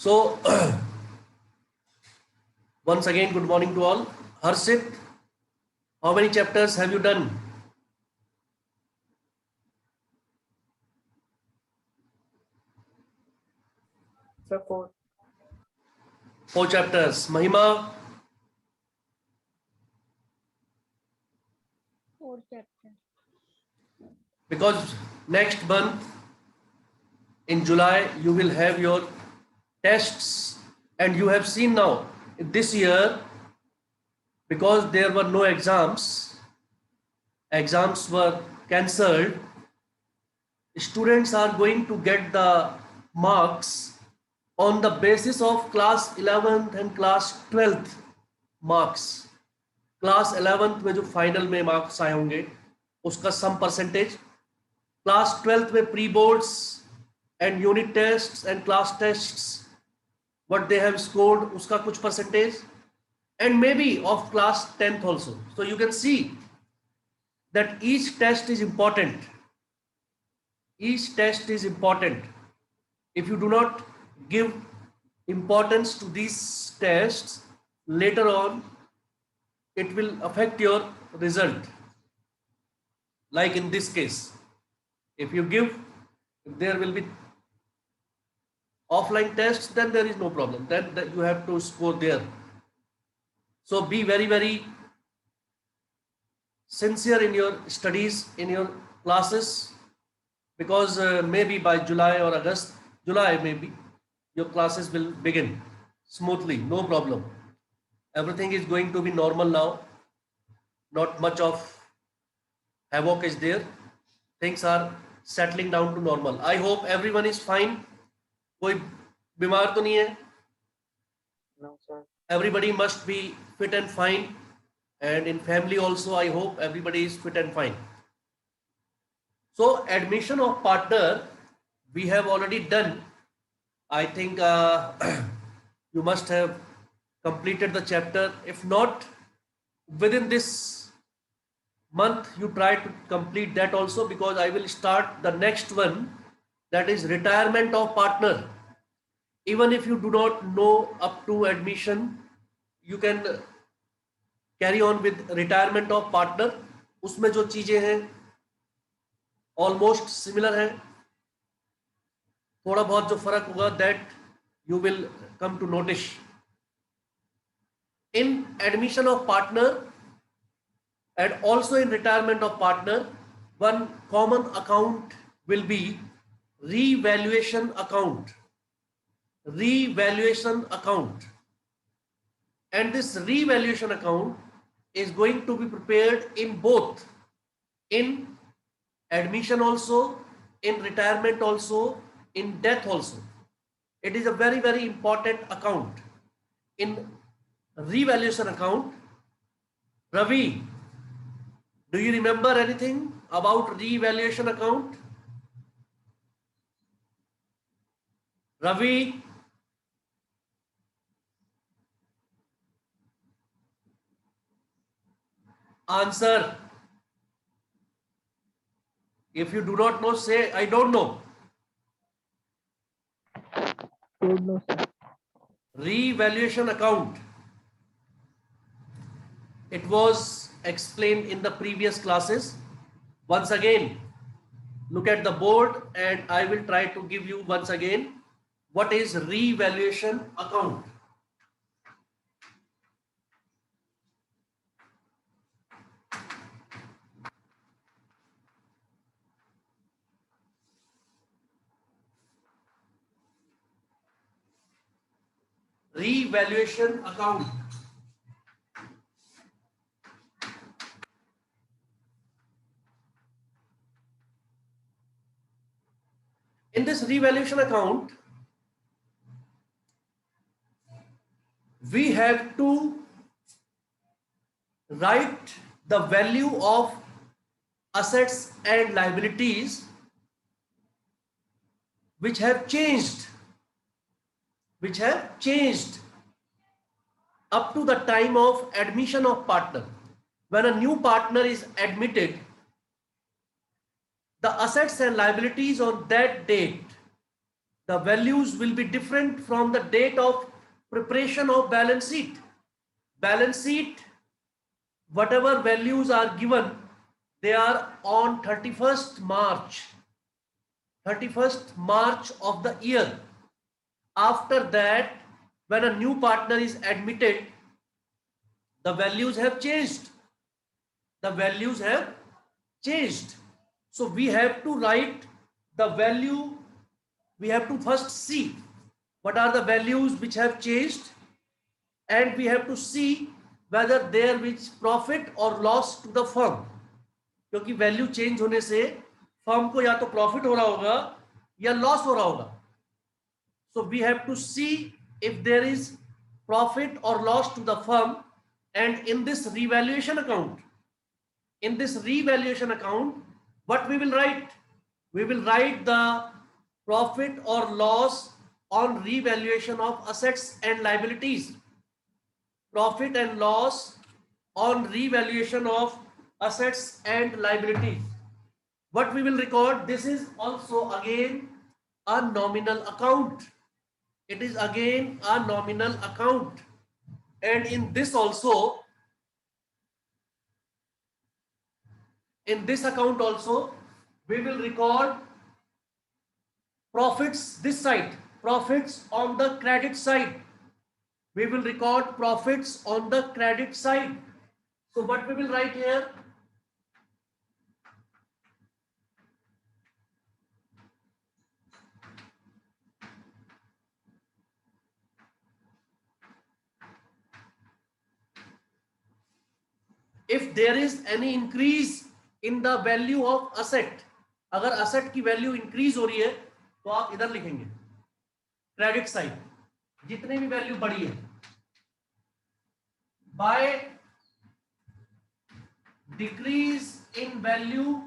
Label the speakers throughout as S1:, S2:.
S1: So once again, good morning to all. Harshit, how many chapters have you done?
S2: Sir, 4.
S1: 4 chapters. Mahima,
S3: 4 chapters.
S1: because next month in July you will have your tests, and you have seen now this year, because there were no exams were cancelled, students are going to get the marks on the basis of class 11th and class 12th marks. Class 11th में जो final में marks आए होंगे उसका some percentage, class 12th में pre boards and unit tests and class tests what they have scored उसका कुछ percentage, and maybe of class 10th also. So you can see that each test is important. Each test is important. If you do not give importance to these tests, later on it will affect your result. Like in this case, if there will be offline tests, then there is no problem, then you have to score there. So be very, very sincere in your studies, in your classes, because maybe by July or July maybe, your classes will begin smoothly, no problem. Everything is going to be normal now. Not much of havoc is there. Things are settling down to normal. I hope everyone is fine. कोई बीमार तो नहीं है?
S2: No, sir.
S1: Everybody must be fit and fine, and in family also I hope everybody is fit and fine. So admission of partner we have already done. I think you must have completed the chapter. If not, within this month you try to complete that also, because I will start the next one, that is retirement of partner. Even if you do not know up to admission, you can carry on with retirement of partner. उसमें जो चीजें हैं almost similar है, थोड़ा बहुत जो फर्क होगा that you will come to notice. In admission of partner and also in retirement of partner, one common account will be revaluation account. Revaluation account. And this revaluation account is going to be prepared in both, in admission also, in retirement also, in death also. It is a very, very important account. In revaluation account, Ravi, do you remember anything about revaluation account? Ravi? Answer. If you do not know, say I don't know.
S2: Don't know, sir.
S1: Revaluation account. It was explained in the previous classes. Once again, look at the board and I will try to give you once again what is revaluation account. Revaluation account. In this revaluation account, we have to write the value of assets and liabilities which have changed up to the time of admission of partner. When a new partner is admitted, the assets and liabilities on that date, the values will be different from the date of preparation of balance sheet. Balance sheet, whatever values are given, they are on 31st March. 31st March of the year. After that, when a new partner is admitted, the values have changed. The values have changed. So we have to write the value. We have to first see what are the values which have changed, and we have to see whether there is profit or loss to the firm. क्योंकि value change होने से firm को या तो profit हो रहा होगा या लॉस हो रहा होगा. So we have to see if there is profit or loss to the firm, and in this revaluation account, what we will write? We will write the profit or loss on revaluation of assets and liabilities. Profit and loss on revaluation of assets and liabilities. What we will record? This is also again a nominal account. It is again a nominal account, and in this also, in this account also, we will record profits this side, profits on the credit side. We will record profits on the credit side. So what we will write here? If there is any increase in the value of asset, अगर asset की value increase हो रही है तो आप इधर लिखेंगे credit side, जितनी भी value बढ़ी है, by decrease in value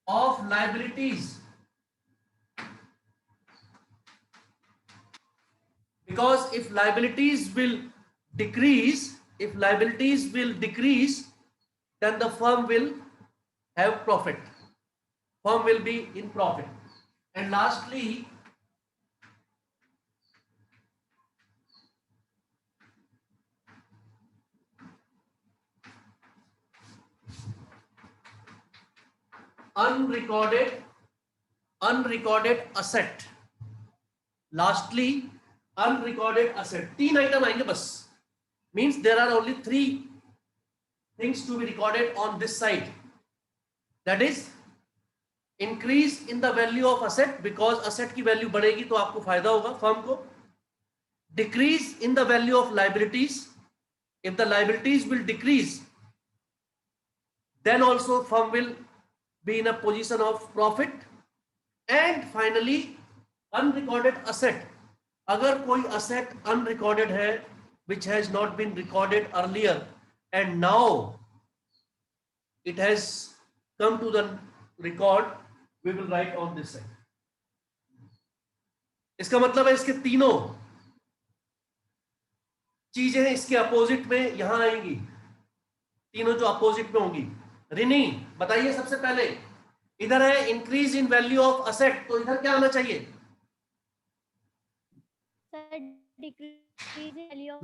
S1: of liabilities, because if liabilities will decrease, then the firm will have profit. Firm will be in profit. And lastly, unrecorded asset. Lastly, unrecorded asset. 3 item आएंगे बस. Means there are only 3 things to be recorded on this side. That is increase in the value of asset, because asset की value बढ़ेगी तो आपको फायदा होगा firm को. Decrease in the value of liabilities. If the liabilities will decrease, then also firm will be in a position of profit. And finally, unrecorded asset. अगर कोई asset unrecorded है, which has not been recorded earlier, and now it has come to the record, we will write on this side. इसका मतलब है इसके तीनों चीजें इसके अपोजिट में यहां आएंगी, तीनों जो अपोजिट में होंगी. रिनी बताइए सबसे पहले, इधर है increase in value of asset, तो इधर क्या आना चाहिए?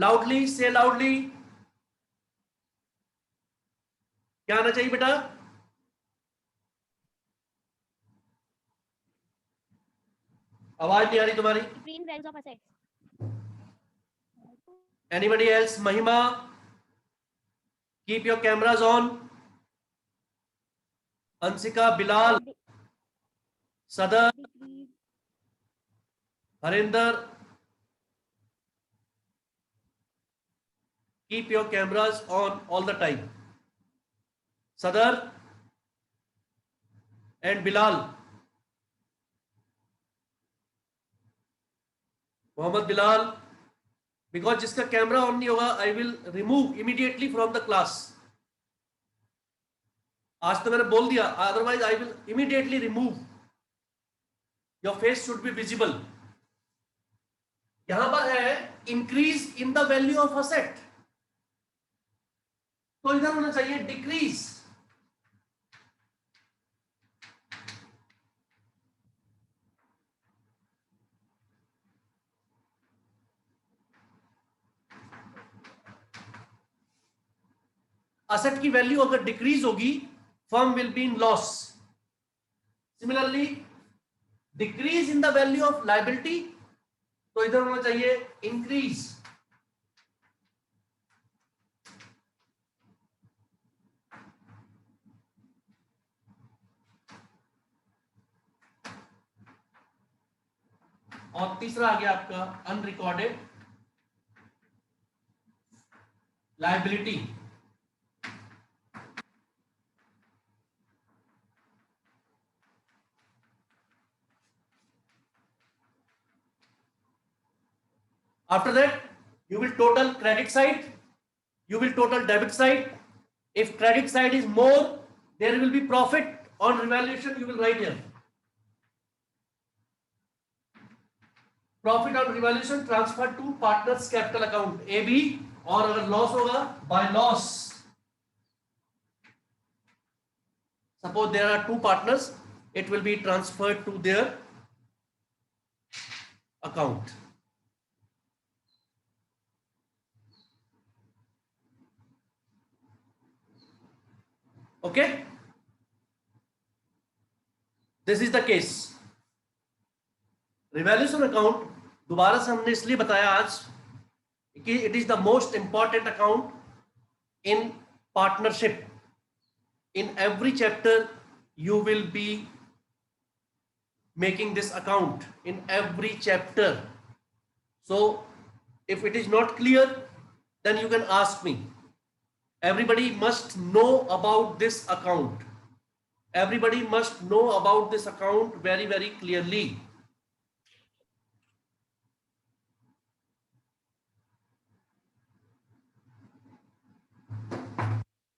S1: लाउडली से लाउडली, क्या आना चाहिए बेटा? आवाज नहीं आ रही तुम्हारी. Anybody else? Mahima, keep your cameras on. Ansika, Bilal, Sadar, Harinder, keep your cameras on all the time. Sadar and Bilal. Mohammed Bilal, because जिसका कैमरा ऑन नहीं होगा, I will remove immediately from the class. आज तो मैंने बोल दिया, otherwise I will immediately remove. Your face should be visible. यहां पर है increase in the value of asset, तो इधर होना चाहिए decrease. असेट की वैल्यू अगर डिक्रीज होगी, firm will be in loss. Similarly decrease in the value of liability, तो इधर होना चाहिए इंक्रीज. और तीसरा आ गया आपका unrecorded liability. After that, you will total credit side, you will total debit side. If credit side is more, there will be profit on revaluation. You will write here. Profit on revaluation transferred to partners capital account AB, और अगर loss होगा by loss. Suppose there are two partners, it will be transferred to their account. Okay, this is the case. Revaluation account दोबारा से हमने इसलिए बताया आज कि it is the most important account in partnership. In every chapter you will be making this account in every chapter. So if it is not clear, then you can ask me. Everybody must know about this account. Everybody must know about this account very, very clearly.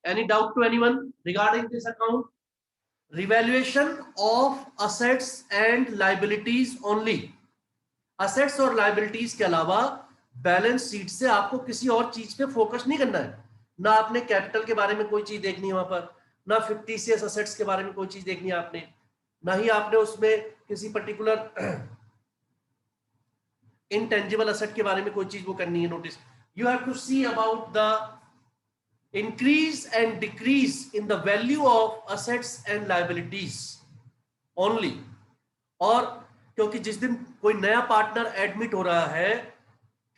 S1: Any doubt to anyone regarding this account? Revaluation of assets and liabilities only. Assets और liabilities के अलावा balance sheet से आपको किसी और चीज पे focus नहीं करना है. ना आपने कैपिटल के बारे में कोई चीज देखनी है वहां पर, ना फिक्टिशियस असेट्स के बारे में कोई चीज देखनी है आपने, ना ही आपने उसमें किसी पर्टिकुलर इंटेंजिबल असेट के बारे में कोई चीज वो करनी है notice. You have to see about the increase and decrease in the value of assets and liabilities only. और क्योंकि जिस दिन कोई नया पार्टनर एडमिट हो रहा है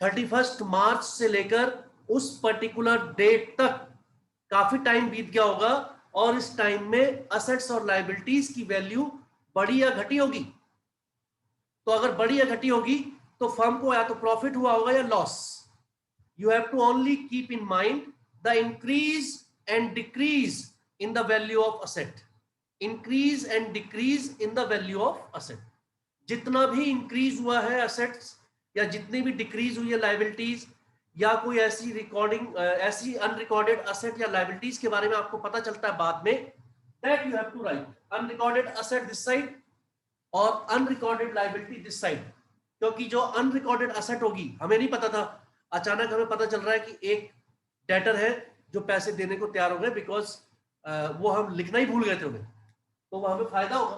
S1: 31 मार्च से लेकर उस पर्टिकुलर डेट तक काफी टाइम बीत गया होगा, और इस टाइम में असेट्स और लायबिलिटीज की वैल्यू बढ़ी या घटी होगी. तो अगर बढ़ी या घटी होगी तो फर्म को या तो प्रॉफिट हुआ होगा या loss. You have to only keep in mind the increase and decrease in the value of asset. Increase and decrease in the value of asset. जितना भी increase हुआ है assets या जितनी भी decrease हुई है liabilities, या कोई ऐसी रिकॉर्डिंग ऐसी unrecorded asset या liabilities के बारे में आपको पता चलता है बाद में, that you have to write unrecorded asset this side और unrecorded liability this side. क्योंकि जो unrecorded asset होगी, हमें नहीं पता था, अचानक हमें पता चल रहा है कि एक डेटर है जो पैसे देने को तैयार हो गए, बिकॉज वो हम लिखना ही भूल गए थे उन्हें, तो वो हमें फायदा होगा.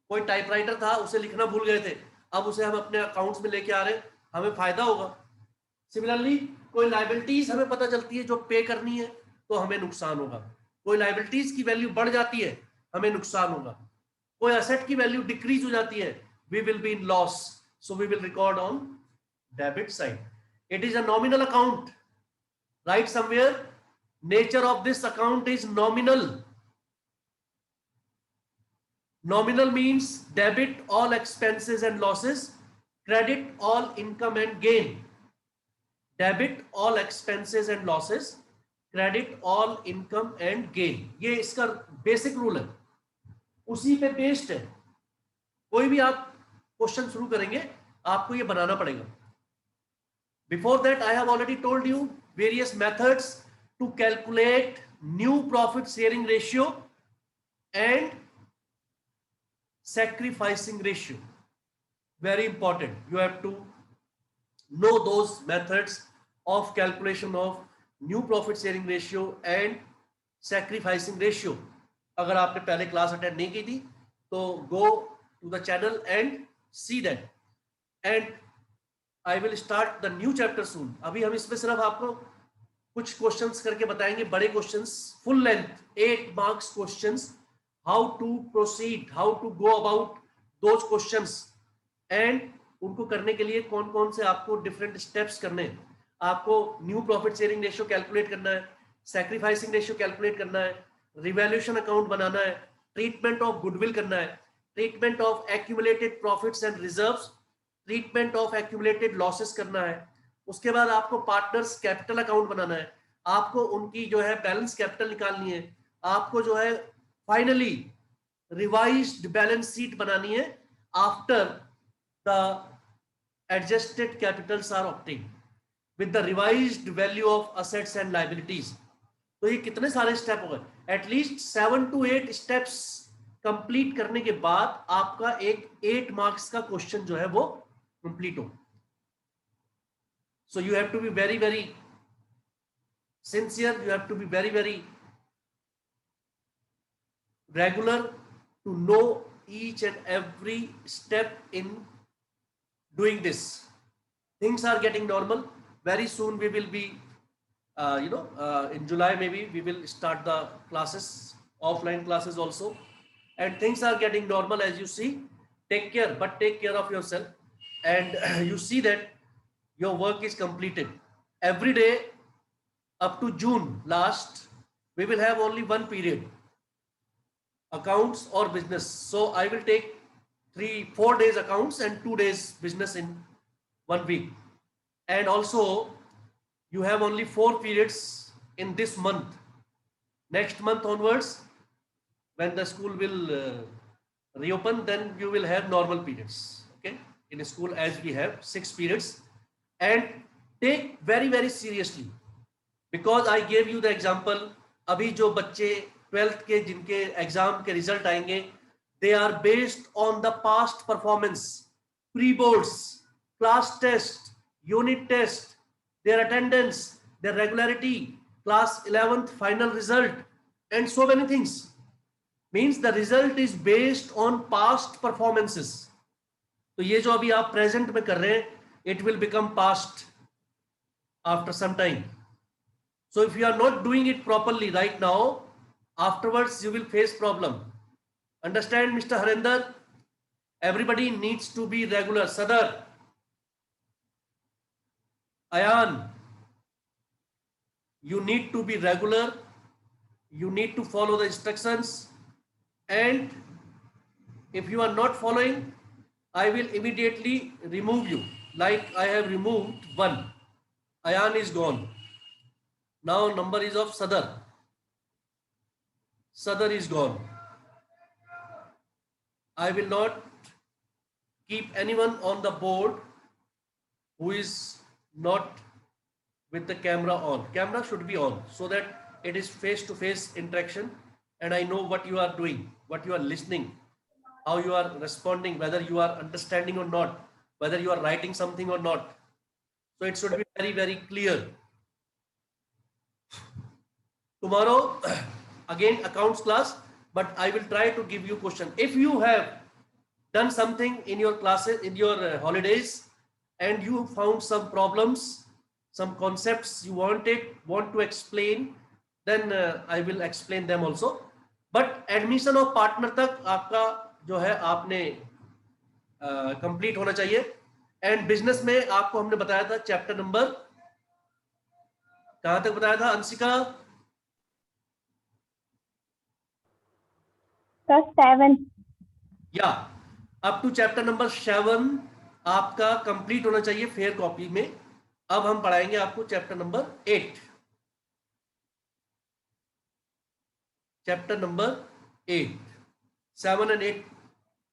S1: कोई टाइपराइटर था उसे लिखना भूल गए थे, अब उसे हम अपने अकाउंट्स में लेके आ रहे हैं, हमें फायदा होगा. सिमिलरली कोई लायबिलिटीज हमें पता चलती है जो पे करनी है तो हमें नुकसान होगा. कोई लायबिलिटीज की वैल्यू बढ़ जाती है हमें नुकसान होगा. कोई असेट की वैल्यू डिक्रीज हो जाती है, we will be in loss, so we will record on debit side. It is a nominal account. Write somewhere, nature of this account is nominal. Nominal means debit all expenses and losses, credit all income and gain. Debit all expenses and losses, credit all income and gain. ये इसका basic rule है, उसी पे based है. कोई भी आप question शुरू करेंगे आपको ये बनाना पड़ेगा. Before that, I have already told you various methods to calculate new profit sharing ratio and sacrificing ratio. Very important. You have to know those methods of calculation of new profit sharing ratio and sacrificing ratio. अगर आपने पहले class attend नहीं की थी तो go to the channel and see that. And I will start the new chapter soon. अभी हम इसमें सिर्फ आपको कुछ क्वेश्चंस करके बताएंगे, बड़े questions, full length 8 marks questions, how to proceed, how to go about those questions, and उनको करने के लिए कौन कौन से आपको डिफरेंट स्टेप्स करने हैं। आपको new profit sharing ratio calculate करना है, सैक्रिफाइसिंग रेशियो कैलकुलेट करना है, रिवैल्यूएशन अकाउंट बनाना है, ट्रीटमेंट ऑफ गुडविल करना है, treatment of accumulated profits and reserves, treatment of accumulated losses करना है। उसके बाद आपको पार्टनर्स कैपिटल अकाउंट बनाना है, आपको उनकी जो है बैलेंस कैपिटल निकालनी है, आपको जो है फाइनली रिवाइज्ड बैलेंस शीट बनानी है after the adjusted capitals are obtained with the revised value of assets and liabilities। तो ये कितने सारे स्टेप हो गए, एटलीस्ट 7 to 8 स्टेप्स कंप्लीट करने के बाद आपका एक 8 मार्क्स का क्वेश्चन जो है वो कंप्लीट हो। So you have to be very very sincere, you have to be very very regular to know each and every step in doing this. Things are getting normal. Very soon we will be in July maybe we will start the classes, offline classes also, and things are getting normal as you see. Take care, but take care of yourself, and you see that your work is completed every day up to June last. We will have only one period, accounts or business. So I will take 4 days accounts and 2 days business in 1 week. And also you have only 4 periods in this month. Next month onwards, when the school will reopen, then you will have normal periods. Okay, in a school as we have 6 periods, and take very very seriously, because I gave you the example. अभी जो बच्चे 12th के जिनके exam के result आएंगे, they are based on the past performance, pre-boards, class test, unit test, their attendance, their regularity, class 11th final result, and so many things. Means the result is based on past performances. तो ये जो अभी आप present में कर रहे हैं, it will become past after some time. So if you are not doing it properly right now, afterwards you will face problem. Understand, Mr. Harinder? Everybody needs to be regular. Sadar, Ayan, you need to be regular. You need to follow the instructions. And if you are not following, I will immediately remove you. Like I have removed one. Ayan is gone. Now number is of Sadar. Sadar is gone. I will not keep anyone on the board who is not with the camera on. Camera should be on so that it is face-to-face interaction, and I know what you are doing, what you are listening, how you are responding, whether you are understanding or not, whether you are writing something or not. So it should be very, very clear. Tomorrow, again, accounts class, but I will try to give you question. If you have done something in your classes, in your holidays, and you found some problems, some concepts you want to explain, then I will explain them also. But admission of partner तक आपका जो है आपने complete होना चाहिए. And business में आपको हमने बताया था chapter number कहाँ तक बताया था Anshika?
S3: Sir, 7.
S1: Yeah, up to chapter number 7 आपका कंप्लीट होना चाहिए फेयर कॉपी में. अब हम पढ़ाएंगे आपको chapter number 8. Chapter number 8, 7 and 8,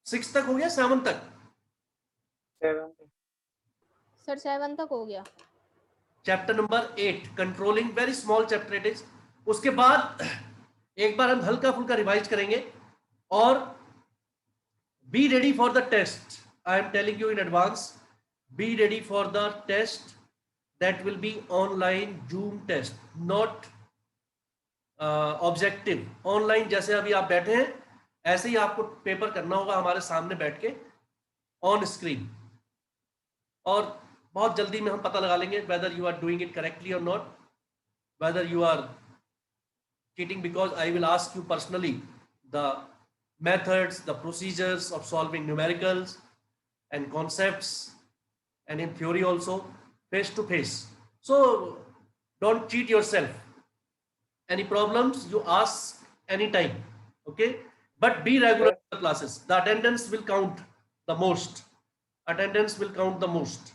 S1: 6 तक हो गया, 7 तक?
S2: 7.
S4: सर 7 तक हो गया.
S1: Chapter number 8 controlling, very small chapter it is. उसके बाद एक बार हम हल्का फुल्का रिवाइज करेंगे. और be ready for the test. I am telling you in advance, be ready for the test. That will be online Zoom test, not objective. Online जैसे अभी आप बैठे हैं ऐसे ही आपको पेपर करना होगा हमारे सामने बैठ के ऑन स्क्रीन. और बहुत जल्दी में हम पता लगा लेंगे whether you are doing it correctly or not, whether you are cheating, because I will ask you personally the methods, the procedures of solving numericals and concepts, and in theory also, face to face. So don't cheat yourself. Any problems, you ask anytime, okay? But be regular
S2: Yes.
S1: in the classes. The attendance will count the most. Attendance will count the most.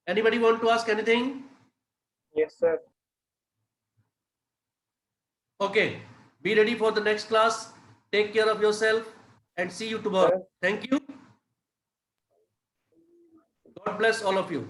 S1: Anybody want to ask anything?
S2: Yes, sir.
S1: Okay, be ready for the next class. Take care of yourself and see you tomorrow.
S2: Sir.
S1: Thank you. God bless all of you.